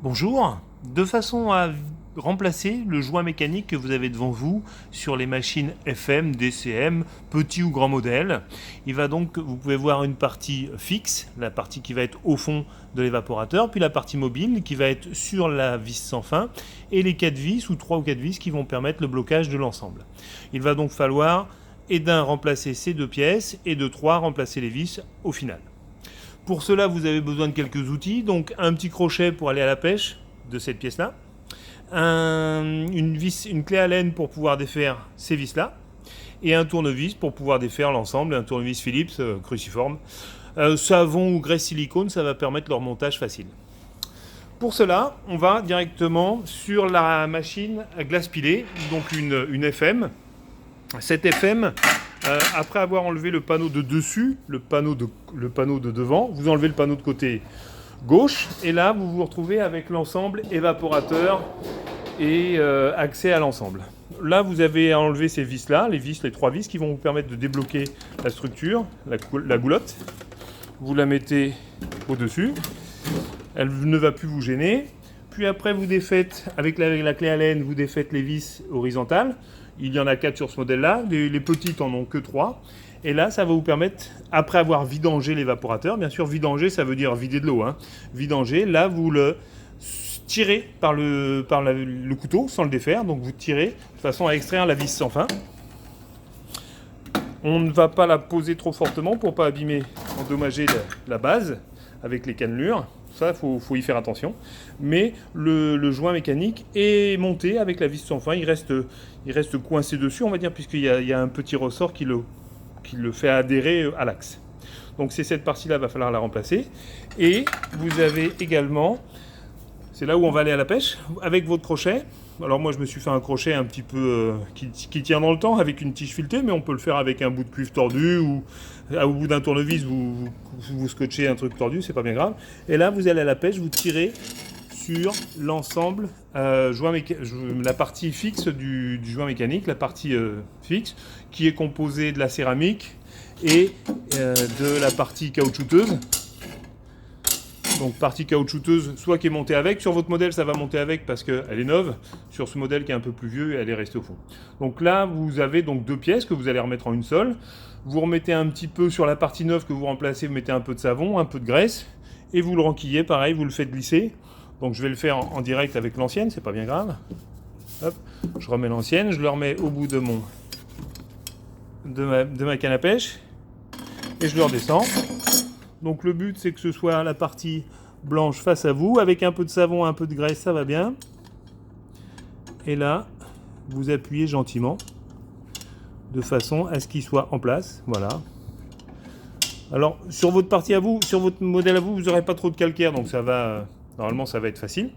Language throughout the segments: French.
Bonjour, de façon à remplacer le joint mécanique que vous avez devant vous sur les machines FM, DCM, petit ou grand modèle, vous pouvez voir une partie fixe, la partie qui va être au fond de l'évaporateur, puis la partie mobile qui va être sur la vis sans fin, et les 4 vis ou 3 ou 4 vis qui vont permettre le blocage de l'ensemble. Il va donc falloir, et d'un, remplacer ces deux pièces, et de 3, remplacer les vis au final. Pour cela, vous avez besoin de quelques outils, donc un petit crochet pour aller à la pêche de cette pièce-là, une clé Allen pour pouvoir défaire ces vis-là, et un tournevis pour pouvoir défaire l'ensemble, un tournevis Philips cruciforme. Savon ou graisse silicone, ça va permettre leur montage facile. Pour cela, on va directement sur la machine à glace pilée, donc une FM. Cette FM, après avoir enlevé le panneau de dessus, le panneau de devant, vous enlevez le panneau de côté gauche, et là vous vous retrouvez avec l'ensemble évaporateur et accès à l'ensemble. Là vous avez enlevé ces vis-là, les 3 vis qui vont vous permettre de débloquer la structure, la goulotte. Vous la mettez au-dessus, elle ne va plus vous gêner. Puis après vous défaites, avec la clé Allen, vous défaites les vis horizontales. Il y en a 4 sur ce modèle-là, les petites en ont que 3. Et là, ça va vous permettre, après avoir vidangé l'évaporateur, bien sûr, vidanger, ça veut dire vider de l'eau. Vidanger, là, vous le tirez par le couteau, sans le défaire. Donc, vous tirez de façon à extraire la vis sans fin. On ne va pas la poser trop fortement pour ne pas abîmer, endommager la base avec les cannelures. Ça, il faut y faire attention. Mais le joint mécanique est monté avec la vis sans fin. Il reste coincé dessus, on va dire, puisqu'il y a un petit ressort qui le fait adhérer à l'axe. Donc c'est cette partie-là, il va falloir la remplacer. Et vous avez également, c'est là où on va aller à la pêche, avec votre crochet. Alors moi je me suis fait un crochet un petit peu qui tient dans le temps avec une tige filetée, mais on peut le faire avec un bout de cuivre tordu ou au bout d'un tournevis vous scotchez un truc tordu, c'est pas bien grave. Et là vous allez à la pêche, vous tirez sur l'ensemble, la partie fixe du joint mécanique, la partie fixe qui est composée de la céramique et de la partie caoutchouteuse. Donc partie caoutchouteuse, soit qui est montée avec. Sur votre modèle, ça va monter avec parce qu'elle est neuve. Sur ce modèle qui est un peu plus vieux, elle est restée au fond. Donc là, vous avez donc 2 pièces que vous allez remettre en une seule. Vous remettez un petit peu sur la partie neuve que vous remplacez, vous mettez un peu de savon, un peu de graisse, et vous le renquillez, pareil, vous le faites glisser. Donc je vais le faire en direct avec l'ancienne, c'est pas bien grave. Hop, je remets l'ancienne, je le remets au bout de ma canne à pêche, et je le redescends. Donc le but, c'est que ce soit la partie blanche face à vous, avec un peu de savon, un peu de graisse, ça va bien. Et là, vous appuyez gentiment, de façon à ce qu'il soit en place, voilà. Alors, sur votre partie à vous, sur votre modèle à vous, vous n'aurez pas trop de calcaire, donc ça va, normalement, ça va être facile.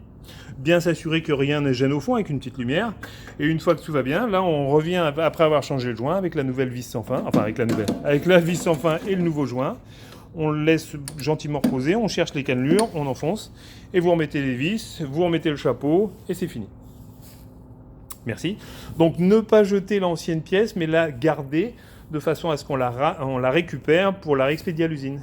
Bien s'assurer que rien ne gêne au fond avec une petite lumière. Et une fois que tout va bien, là, on revient après avoir changé le joint avec la nouvelle vis sans fin, enfin avec la vis sans fin et le nouveau joint. On le laisse gentiment reposer, on cherche les cannelures, on enfonce, et vous remettez les vis, vous remettez le chapeau, et c'est fini. Merci. Donc ne pas jeter l'ancienne pièce, mais la garder de façon à ce qu'on la récupère pour la réexpédier à l'usine.